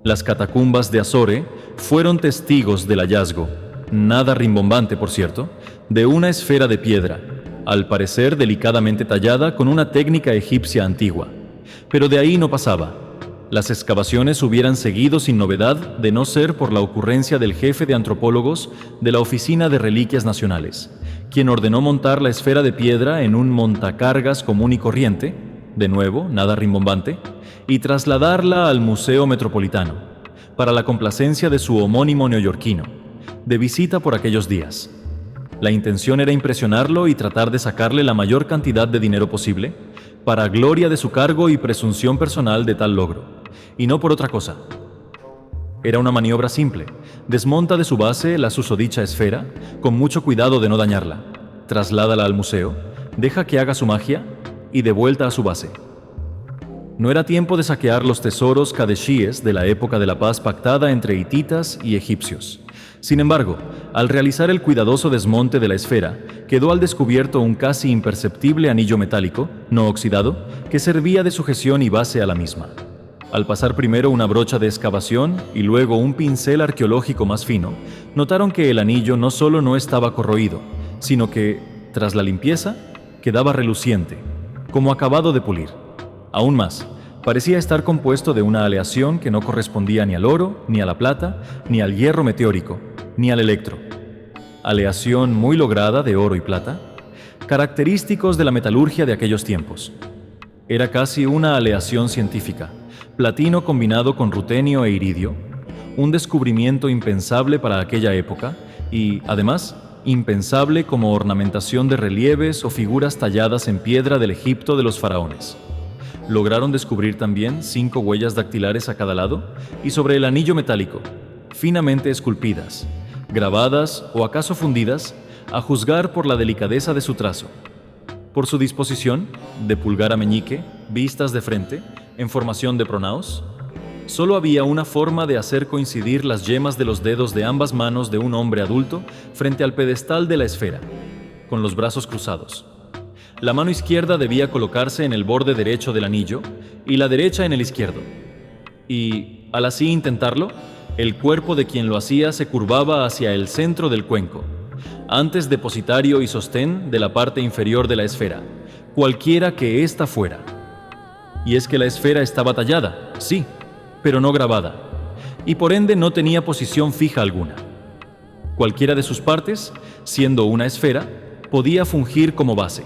Las catacumbas de Azore fueron testigos del hallazgo, nada rimbombante por cierto, de una esfera de piedra, al parecer delicadamente tallada con una técnica egipcia antigua. Pero de ahí no pasaba. Las excavaciones hubieran seguido sin novedad de no ser por la ocurrencia del jefe de antropólogos de la Oficina de Reliquias Nacionales, quien ordenó montar la esfera de piedra en un montacargas común y corriente, de nuevo, nada rimbombante, y trasladarla al Museo Metropolitano, para la complacencia de su homónimo neoyorquino, de visita por aquellos días. La intención era impresionarlo y tratar de sacarle la mayor cantidad de dinero posible, para gloria de su cargo y presunción personal de tal logro, y no por otra cosa. Era una maniobra simple. Desmonta de su base la susodicha esfera, con mucho cuidado de no dañarla, trasládala al museo, deja que haga su magia y de vuelta a su base. No era tiempo de saquear los tesoros kadeshíes de la época de la paz pactada entre hititas y egipcios. Sin embargo, al realizar el cuidadoso desmonte de la esfera, quedó al descubierto un casi imperceptible anillo metálico, no oxidado, que servía de sujeción y base a la misma. Al pasar primero una brocha de excavación y luego un pincel arqueológico más fino, notaron que el anillo no solo no estaba corroído, sino que, tras la limpieza, quedaba reluciente, como acabado de pulir. Aún más, parecía estar compuesto de una aleación que no correspondía ni al oro, ni a la plata, ni al hierro meteórico, ni al electro. Aleación muy lograda de oro y plata, característicos de la metalurgia de aquellos tiempos. Era casi una aleación científica, platino combinado con rutenio e iridio, un descubrimiento impensable para aquella época y, además, impensable como ornamentación de relieves o figuras talladas en piedra del Egipto de los faraones. Lograron descubrir también 5 huellas dactilares a cada lado y sobre el anillo metálico, finamente esculpidas, grabadas o acaso fundidas, a juzgar por la delicadeza de su trazo. Por su disposición, de pulgar a meñique, vistas de frente, en formación de pronaos, solo había una forma de hacer coincidir las yemas de los dedos de ambas manos de un hombre adulto frente al pedestal de la esfera, con los brazos cruzados. La mano izquierda debía colocarse en el borde derecho del anillo y la derecha en el izquierdo. Y, al así intentarlo, el cuerpo de quien lo hacía se curvaba hacia el centro del cuenco, antes depositario y sostén de la parte inferior de la esfera, cualquiera que ésta fuera. Y es que la esfera estaba tallada, sí, pero no grabada, y por ende no tenía posición fija alguna. Cualquiera de sus partes, siendo una esfera, podía fungir como base.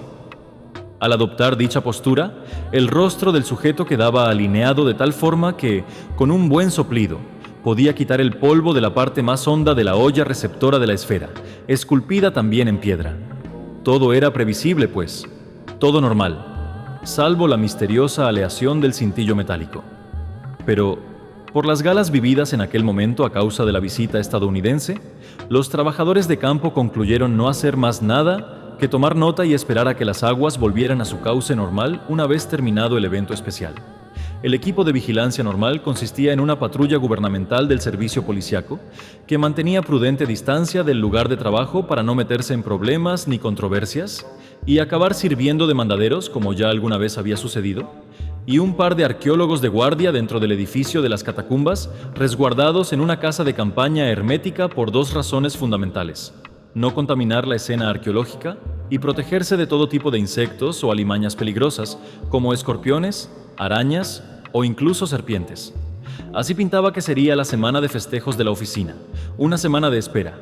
Al adoptar dicha postura, el rostro del sujeto quedaba alineado de tal forma que, con un buen soplido, podía quitar el polvo de la parte más honda de la olla receptora de la esfera, esculpida también en piedra. Todo era previsible, pues, todo normal, salvo la misteriosa aleación del cintillo metálico. Pero, por las galas vividas en aquel momento a causa de la visita estadounidense, los trabajadores de campo concluyeron no hacer más nada que tomar nota y esperar a que las aguas volvieran a su cauce normal una vez terminado el evento especial. El equipo de vigilancia normal consistía en una patrulla gubernamental del servicio policiaco que mantenía prudente distancia del lugar de trabajo para no meterse en problemas ni controversias y acabar sirviendo de mandaderos como ya alguna vez había sucedido, y un par de arqueólogos de guardia dentro del edificio de las catacumbas resguardados en una casa de campaña hermética por 2 razones fundamentales: no contaminar la escena arqueológica y protegerse de todo tipo de insectos o alimañas peligrosas, como escorpiones, arañas o incluso serpientes. Así pintaba que sería la semana de festejos de la oficina, una semana de espera.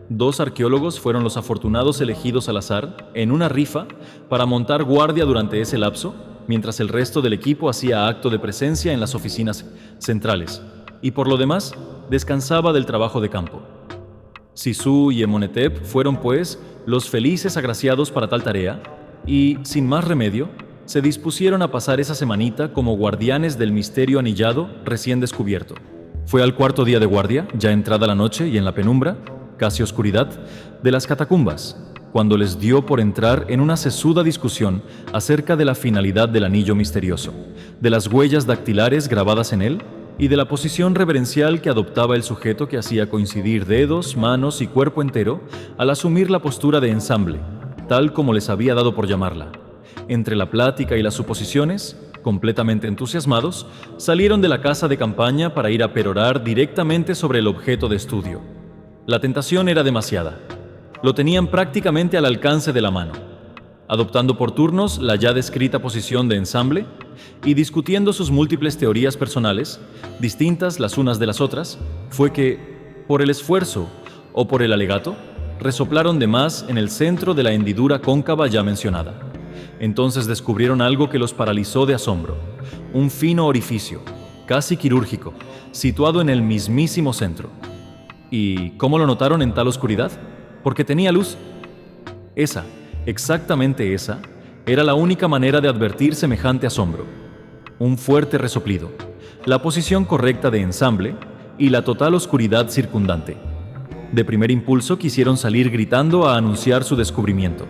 2 arqueólogos fueron los afortunados elegidos al azar, en una rifa, para montar guardia durante ese lapso, mientras el resto del equipo hacía acto de presencia en las oficinas centrales, y por lo demás, descansaba del trabajo de campo. Sisu y Emonetep fueron, pues, los felices agraciados para tal tarea, y, sin más remedio, se dispusieron a pasar esa semanita como guardianes del misterio anillado recién descubierto. Fue al 4.º día de guardia, ya entrada la noche y en la penumbra, casi oscuridad, de las catacumbas, cuando les dio por entrar en una sesuda discusión acerca de la finalidad del anillo misterioso, de las huellas dactilares grabadas en él y de la posición reverencial que adoptaba el sujeto que hacía coincidir dedos, manos y cuerpo entero al asumir la postura de ensamble, tal como les había dado por llamarla. Entre la plática y las suposiciones, completamente entusiasmados, salieron de la casa de campaña para ir a perorar directamente sobre el objeto de estudio. La tentación era demasiada. Lo tenían prácticamente al alcance de la mano. Adoptando por turnos la ya descrita posición de ensamble y discutiendo sus múltiples teorías personales, distintas las unas de las otras, fue que, por el esfuerzo o por el alegato, resoplaron de más en el centro de la hendidura cóncava ya mencionada. Entonces descubrieron algo que los paralizó de asombro: un fino orificio, casi quirúrgico, situado en el mismísimo centro. ¿Y cómo lo notaron en tal oscuridad? Porque tenía luz. Esa, exactamente esa, era la única manera de advertir semejante asombro. Un fuerte resoplido, la posición correcta de ensamble y la total oscuridad circundante. De primer impulso quisieron salir gritando a anunciar su descubrimiento,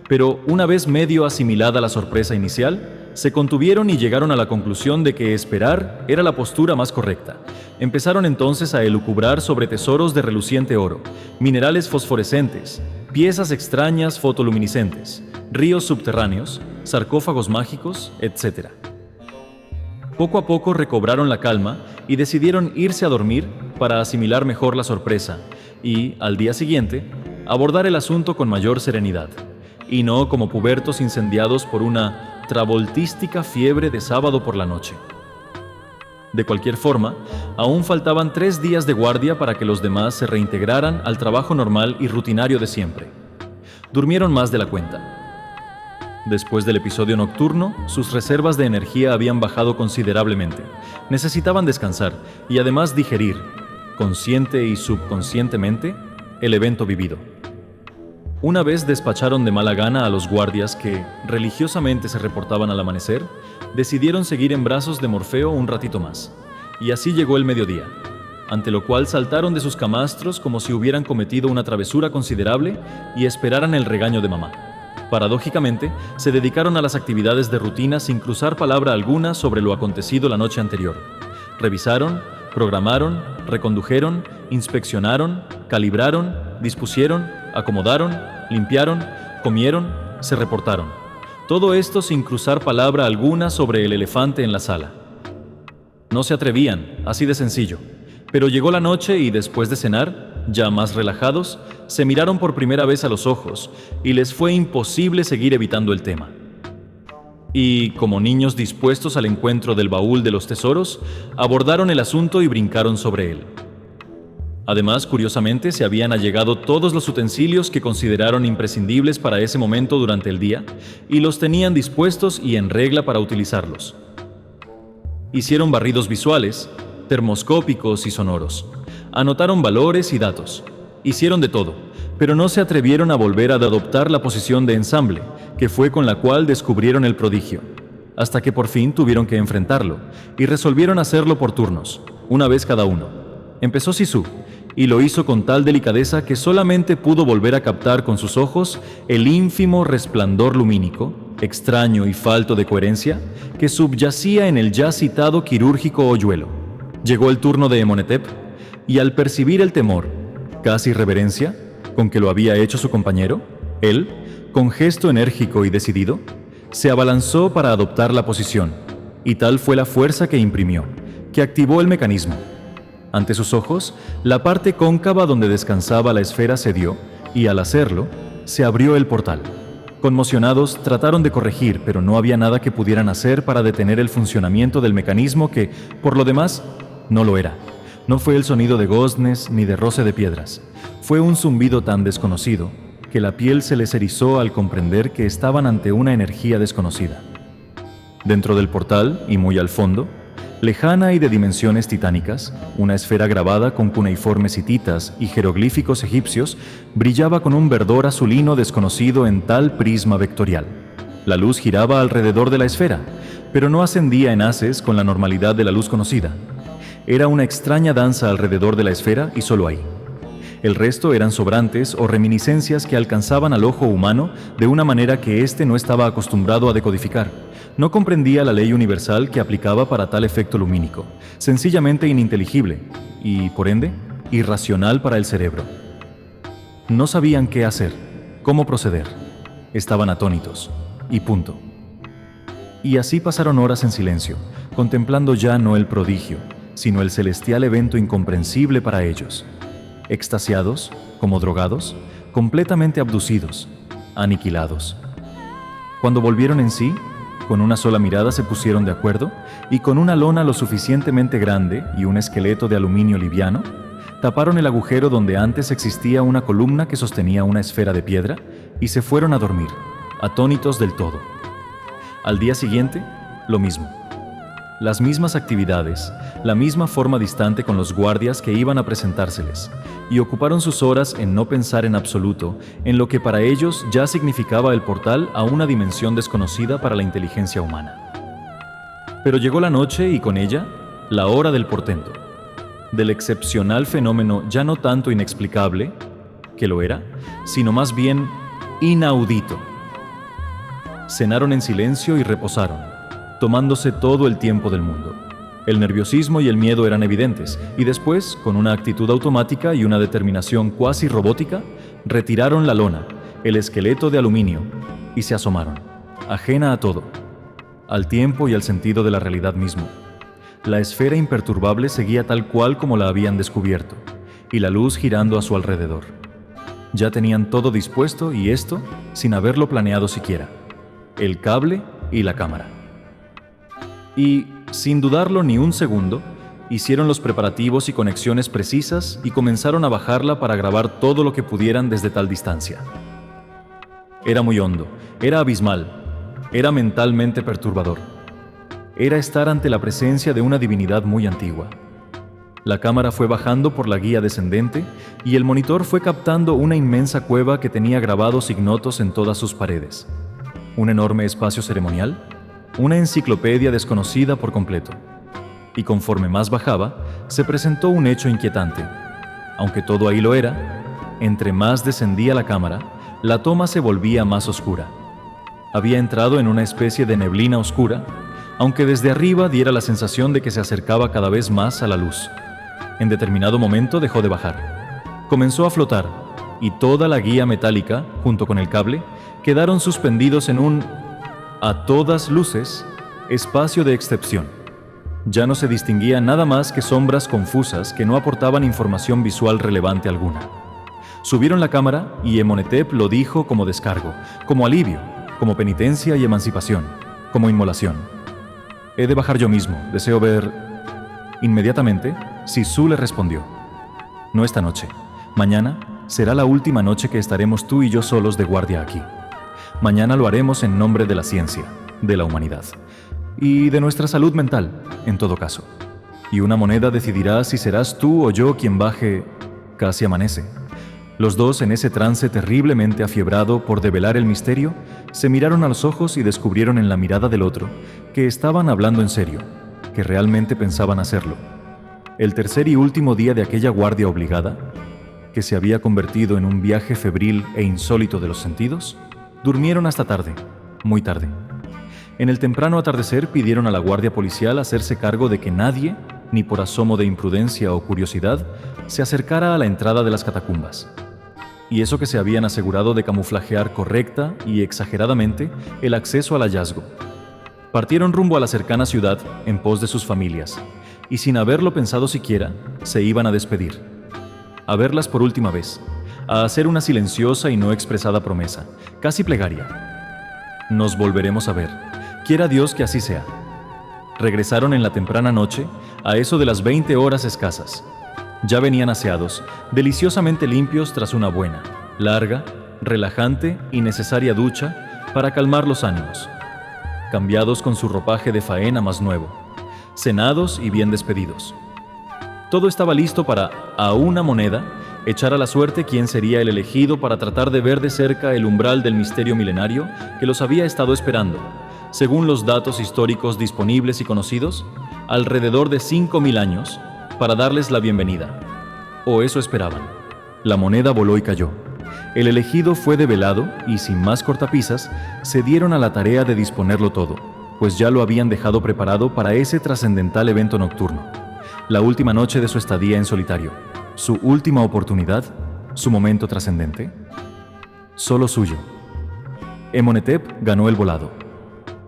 pero una vez medio asimilada la sorpresa inicial, se contuvieron y llegaron a la conclusión de que esperar era la postura más correcta. Empezaron entonces a elucubrar sobre tesoros de reluciente oro, minerales fosforescentes, piezas extrañas fotoluminiscentes, ríos subterráneos, sarcófagos mágicos, etc. Poco a poco recobraron la calma y decidieron irse a dormir para asimilar mejor la sorpresa y, al día siguiente, abordar el asunto con mayor serenidad, y no como pubertos incendiados por una travoltística fiebre de sábado por la noche. De cualquier forma, aún faltaban 3 días de guardia para que los demás se reintegraran al trabajo normal y rutinario de siempre. Durmieron más de la cuenta. Después del episodio nocturno, sus reservas de energía habían bajado considerablemente. Necesitaban descansar y además digerir, consciente y subconscientemente, el evento vivido. Una vez despacharon de mala gana a los guardias que, religiosamente, se reportaban al amanecer, decidieron seguir en brazos de Morfeo un ratito más. Y así llegó el mediodía, ante lo cual saltaron de sus camastros como si hubieran cometido una travesura considerable y esperaran el regaño de mamá. Paradójicamente, se dedicaron a las actividades de rutina sin cruzar palabra alguna sobre lo acontecido la noche anterior. Revisaron, programaron, recondujeron, inspeccionaron, calibraron, dispusieron, acomodaron, limpiaron, comieron, se reportaron. Todo esto sin cruzar palabra alguna sobre el elefante en la sala. No se atrevían, así de sencillo. Pero llegó la noche y después de cenar, ya más relajados, se miraron por primera vez a los ojos y les fue imposible seguir evitando el tema. Y, como niños dispuestos al encuentro del baúl de los tesoros, abordaron el asunto y brincaron sobre él. Además, curiosamente, se habían allegado todos los utensilios que consideraron imprescindibles para ese momento durante el día y los tenían dispuestos y en regla para utilizarlos. Hicieron barridos visuales, termoscópicos y sonoros. Anotaron valores y datos. Hicieron de todo, pero no se atrevieron a volver a adoptar la posición de ensamble, que fue con la cual descubrieron el prodigio, hasta que por fin tuvieron que enfrentarlo y resolvieron hacerlo por turnos, una vez cada uno. Empezó Sisu, y lo hizo con tal delicadeza que solamente pudo volver a captar con sus ojos el ínfimo resplandor lumínico, extraño y falto de coherencia, que subyacía en el ya citado quirúrgico hoyuelo. Llegó el turno de Emonetep, y al percibir el temor, casi reverencia, con que lo había hecho su compañero, él, con gesto enérgico y decidido, se abalanzó para adoptar la posición, y tal fue la fuerza que imprimió, que activó el mecanismo. Ante sus ojos, la parte cóncava donde descansaba la esfera cedió y, al hacerlo, se abrió el portal. Conmocionados, trataron de corregir, pero no había nada que pudieran hacer para detener el funcionamiento del mecanismo que, por lo demás, no lo era. No fue el sonido de goznes ni de roce de piedras. Fue un zumbido tan desconocido que la piel se les erizó al comprender que estaban ante una energía desconocida. Dentro del portal, y muy al fondo, lejana y de dimensiones titánicas, una esfera grabada con cuneiformes hititas y jeroglíficos egipcios brillaba con un verdor azulino desconocido en tal prisma vectorial. La luz giraba alrededor de la esfera, pero no ascendía en haces con la normalidad de la luz conocida. Era una extraña danza alrededor de la esfera y solo ahí. El resto eran sobrantes o reminiscencias que alcanzaban al ojo humano de una manera que éste no estaba acostumbrado a decodificar. No comprendía la ley universal que aplicaba para tal efecto lumínico, sencillamente ininteligible y, por ende, irracional para el cerebro. No sabían qué hacer, cómo proceder. Estaban atónitos, y punto. Y así pasaron horas en silencio, contemplando ya no el prodigio, sino el celestial evento incomprensible para ellos. Extasiados, como drogados, completamente abducidos, aniquilados. Cuando volvieron en sí, con una sola mirada se pusieron de acuerdo y con una lona lo suficientemente grande y un esqueleto de aluminio liviano, taparon el agujero donde antes existía una columna que sostenía una esfera de piedra y se fueron a dormir, atónitos del todo. Al día siguiente, lo mismo. Las mismas actividades, la misma forma distante con los guardias que iban a presentárseles, y ocuparon sus horas en no pensar en absoluto en lo que para ellos ya significaba el portal a una dimensión desconocida para la inteligencia humana. Pero llegó la noche y con ella, la hora del portento, del excepcional fenómeno ya no tanto inexplicable, que lo era, sino más bien inaudito. Cenaron en silencio y reposaron, tomándose todo el tiempo del mundo. El nerviosismo y el miedo eran evidentes, y después, con una actitud automática y una determinación cuasi robótica, retiraron la lona, el esqueleto de aluminio, y se asomaron, ajena a todo, al tiempo y al sentido de la realidad mismo. La esfera imperturbable seguía tal cual como la habían descubierto, y la luz girando a su alrededor. Ya tenían todo dispuesto y esto sin haberlo planeado siquiera. El cable y la cámara. Y, sin dudarlo ni un segundo, hicieron los preparativos y conexiones precisas y comenzaron a bajarla para grabar todo lo que pudieran desde tal distancia. Era muy hondo, era abismal, era mentalmente perturbador. Era estar ante la presencia de una divinidad muy antigua. La cámara fue bajando por la guía descendente y el monitor fue captando una inmensa cueva que tenía grabados ignotos en todas sus paredes. Un enorme espacio ceremonial, una enciclopedia desconocida por completo. Y conforme más bajaba, se presentó un hecho inquietante. Aunque todo ahí lo era, entre más descendía la cámara, la toma se volvía más oscura. Había entrado en una especie de neblina oscura, aunque desde arriba diera la sensación de que se acercaba cada vez más a la luz. En determinado momento dejó de bajar. Comenzó a flotar, y toda la guía metálica, junto con el cable, quedaron suspendidos en un, a todas luces, espacio de excepción. Ya no se distinguía nada más que sombras confusas que no aportaban información visual relevante alguna. Subieron la cámara y Emonetep lo dijo como descargo, como alivio, como penitencia y emancipación, como inmolación. He de bajar yo mismo, deseo ver... Inmediatamente, Sisu le respondió: no esta noche, mañana será la última noche que estaremos tú y yo solos de guardia aquí. Mañana lo haremos en nombre de la ciencia, de la humanidad, y de nuestra salud mental, en todo caso. Y una moneda decidirá si serás tú o yo quien baje. Casi amanece. Los dos, en ese trance terriblemente afiebrado por develar el misterio, se miraron a los ojos y descubrieron en la mirada del otro que estaban hablando en serio, que realmente pensaban hacerlo. El tercer y último día de aquella guardia obligada, que se había convertido en un viaje febril e insólito de los sentidos, durmieron hasta tarde, muy tarde. En el temprano atardecer pidieron a la guardia policial hacerse cargo de que nadie, ni por asomo de imprudencia o curiosidad, se acercara a la entrada de las catacumbas. Y eso que se habían asegurado de camuflajear correcta y exageradamente el acceso al hallazgo. Partieron rumbo a la cercana ciudad en pos de sus familias, y sin haberlo pensado siquiera, se iban a despedir. A verlas por última vez, a hacer una silenciosa y no expresada promesa, casi plegaria. Nos volveremos a ver, quiera Dios que así sea. Regresaron en la temprana noche, a eso de las 20 horas escasas. Ya venían aseados, deliciosamente limpios tras una buena, larga, relajante y necesaria ducha para calmar los ánimos. Cambiados con su ropaje de faena más nuevo, cenados y bien despedidos. Todo estaba listo para, a una moneda, echar a la suerte quién sería el elegido para tratar de ver de cerca el umbral del misterio milenario que los había estado esperando, según los datos históricos disponibles y conocidos, alrededor de 5.000 años, para darles la bienvenida. O eso esperaban. La moneda voló y cayó. El elegido fue develado y, sin más cortapisas, se dieron a la tarea de disponerlo todo, pues ya lo habían dejado preparado para ese trascendental evento nocturno. La última noche de su estadía en solitario, su última oportunidad, su momento trascendente. Solo suyo. Emonetep ganó el volado.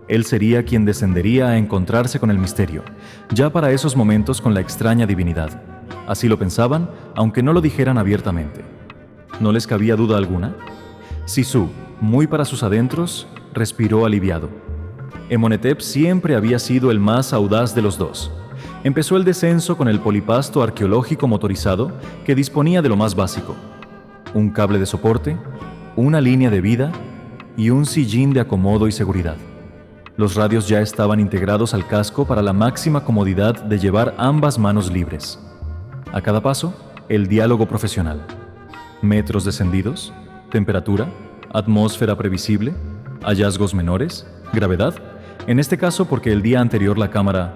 Él sería quien descendería a encontrarse con el misterio, ya para esos momentos con la extraña divinidad. Así lo pensaban, aunque no lo dijeran abiertamente. ¿No les cabía duda alguna? Sisu, muy para sus adentros, respiró aliviado. Emonetep siempre había sido el más audaz de los dos. Empezó el descenso con el polipasto arqueológico motorizado que disponía de lo más básico: un cable de soporte, una línea de vida y un sillín de acomodo y seguridad. Los radios ya estaban integrados al casco para la máxima comodidad de llevar ambas manos libres. A cada paso, el diálogo profesional. Metros descendidos, temperatura, atmósfera previsible, hallazgos menores, gravedad. En este caso porque el día anterior la cámara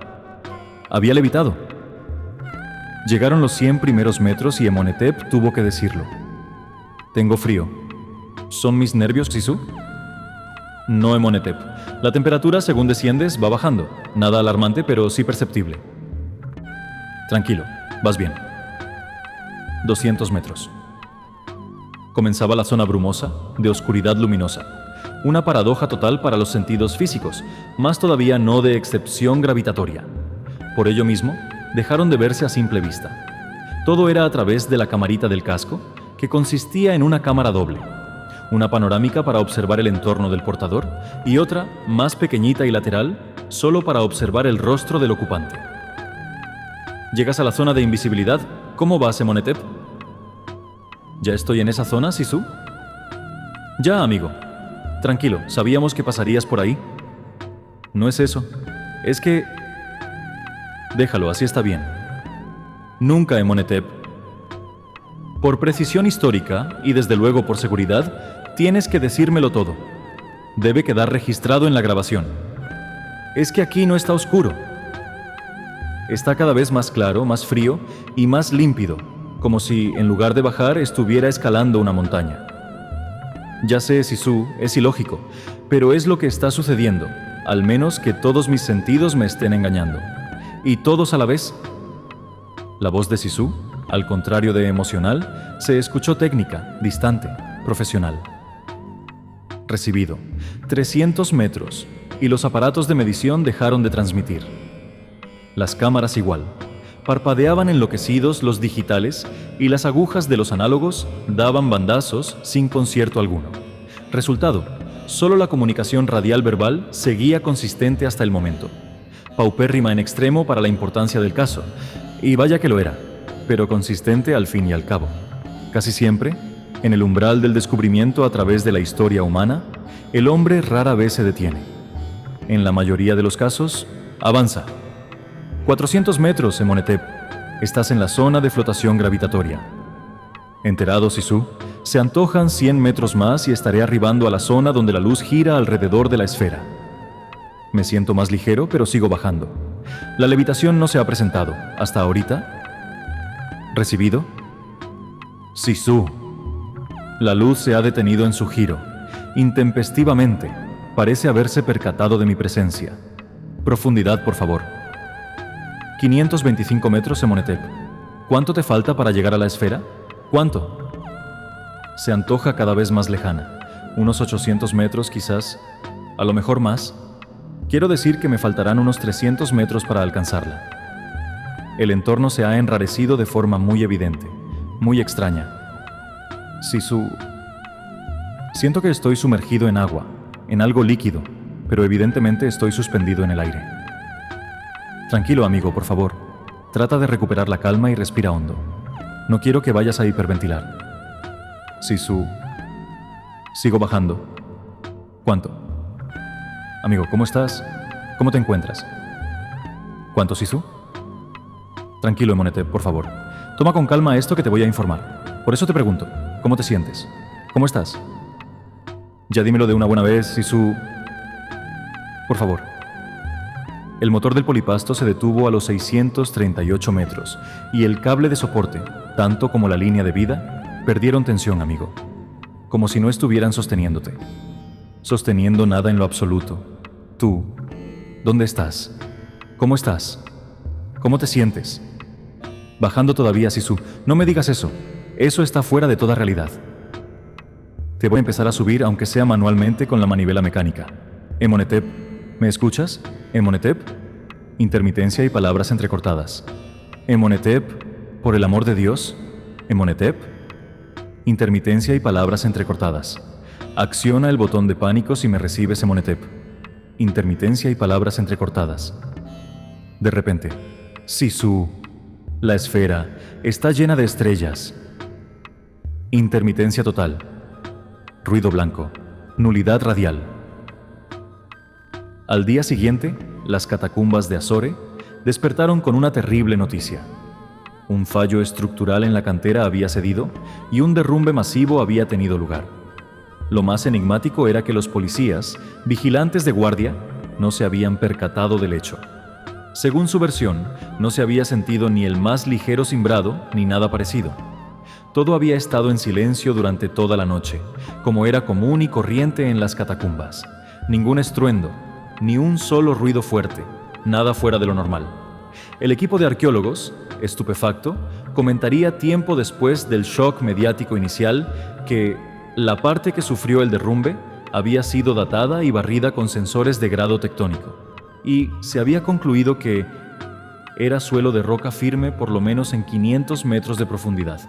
había levitado. Llegaron los 100 primeros metros y Emonetep tuvo que decirlo. Tengo frío. ¿Son mis nervios, Sisu? No, Emonetep. La temperatura, según desciendes, va bajando. Nada alarmante, pero sí perceptible. Tranquilo, vas bien. 200 metros. Comenzaba la zona brumosa, de oscuridad luminosa. Una paradoja total para los sentidos físicos, más todavía no de excepción gravitatoria. Por ello mismo, dejaron de verse a simple vista. Todo era a través de la camarita del casco, que consistía en una cámara doble. Una panorámica para observar el entorno del portador y otra, más pequeñita y lateral, solo para observar el rostro del ocupante. Llegas a la zona de invisibilidad. ¿Cómo vas, Emonetep? ¿Ya estoy en esa zona, Sisu? Ya, amigo. Tranquilo, sabíamos que pasarías por ahí. No es eso. Es que... Déjalo, así está bien. Nunca, Emonetep. Por precisión histórica, y desde luego por seguridad, tienes que decírmelo todo. Debe quedar registrado en la grabación. Es que aquí no está oscuro. Está cada vez más claro, más frío y más límpido, como si, en lugar de bajar, estuviera escalando una montaña. Ya sé, Sisu, es ilógico, pero es lo que está sucediendo, al menos que todos mis sentidos me estén engañando. ¿Y todos a la vez? La voz de Sisu, al contrario de emocional, se escuchó técnica, distante, profesional. Recibido. 300 metros, y los aparatos de medición dejaron de transmitir. Las cámaras igual. Parpadeaban enloquecidos los digitales y las agujas de los análogos daban bandazos sin concierto alguno. Resultado, solo la comunicación radial verbal seguía consistente hasta el momento. Paupérrima en extremo para la importancia del caso, y vaya que lo era, pero consistente al fin y al cabo. Casi siempre, en el umbral del descubrimiento a través de la historia humana, el hombre rara vez se detiene. En la mayoría de los casos, avanza. 400 metros, Emonetep. Estás en la zona de flotación gravitatoria. Enterado, Sisu, se antojan 100 metros más y estaré arribando a la zona donde la luz gira alrededor de la esfera. Me siento más ligero, pero sigo bajando. La levitación no se ha presentado. ¿Hasta ahorita? ¿Recibido? Sisu. La luz se ha detenido en su giro. Intempestivamente. Parece haberse percatado de mi presencia. Profundidad, por favor. 525 metros, Emonetep. ¿Cuánto te falta para llegar a la esfera? ¿Cuánto? Se antoja cada vez más lejana. Unos 800 metros, quizás. A lo mejor más. Quiero decir que me faltarán unos 300 metros para alcanzarla. El entorno se ha enrarecido de forma muy evidente, muy extraña. Sisu... Siento que estoy sumergido en agua, en algo líquido, pero evidentemente estoy suspendido en el aire. Tranquilo, amigo, por favor. Trata de recuperar la calma y respira hondo. No quiero que vayas a hiperventilar. Sisu... Sigo bajando. ¿Cuánto? Amigo, ¿cómo estás? ¿Cómo te encuentras? ¿Cuánto, Sisu? Tranquilo, Emonetep, por favor. Toma con calma esto que te voy a informar. Por eso te pregunto, ¿cómo te sientes? ¿Cómo estás? Ya dímelo de una buena vez, Sisu... Por favor. El motor del polipasto se detuvo a los 638 metros y el cable de soporte, tanto como la línea de vida, perdieron tensión, amigo. Como si no estuvieran sosteniéndote. Sosteniendo nada en lo absoluto. Tú, ¿dónde estás? ¿Cómo estás? ¿Cómo te sientes? Bajando todavía, Sisu. No me digas eso. Eso está fuera de toda realidad. Te voy a empezar a subir, aunque sea manualmente con la manivela mecánica. Emonetep, ¿Me escuchas? Emonetep. Intermitencia y palabras entrecortadas. Emonetep, por el amor de Dios. Emonetep. Intermitencia y palabras entrecortadas. Acciona el botón de pánico si me recibes, Emonetep. Intermitencia y palabras entrecortadas. De repente, Sisu, la esfera, está llena de estrellas. Intermitencia total. Ruido blanco. Nulidad radial. Al día siguiente, las catacumbas de Azore despertaron con una terrible noticia. Un fallo estructural en la cantera había cedido y un derrumbe masivo había tenido lugar. Lo más enigmático era que los policías, vigilantes de guardia, no se habían percatado del hecho. Según su versión, no se había sentido ni el más ligero cimbrado ni nada parecido. Todo había estado en silencio durante toda la noche, como era común y corriente en las catacumbas. Ningún estruendo, ni un solo ruido fuerte, nada fuera de lo normal. El equipo de arqueólogos, estupefacto, comentaría tiempo después del shock mediático inicial que la parte que sufrió el derrumbe había sido datada y barrida con sensores de grado tectónico, y se había concluido que era suelo de roca firme por lo menos en 500 metros de profundidad.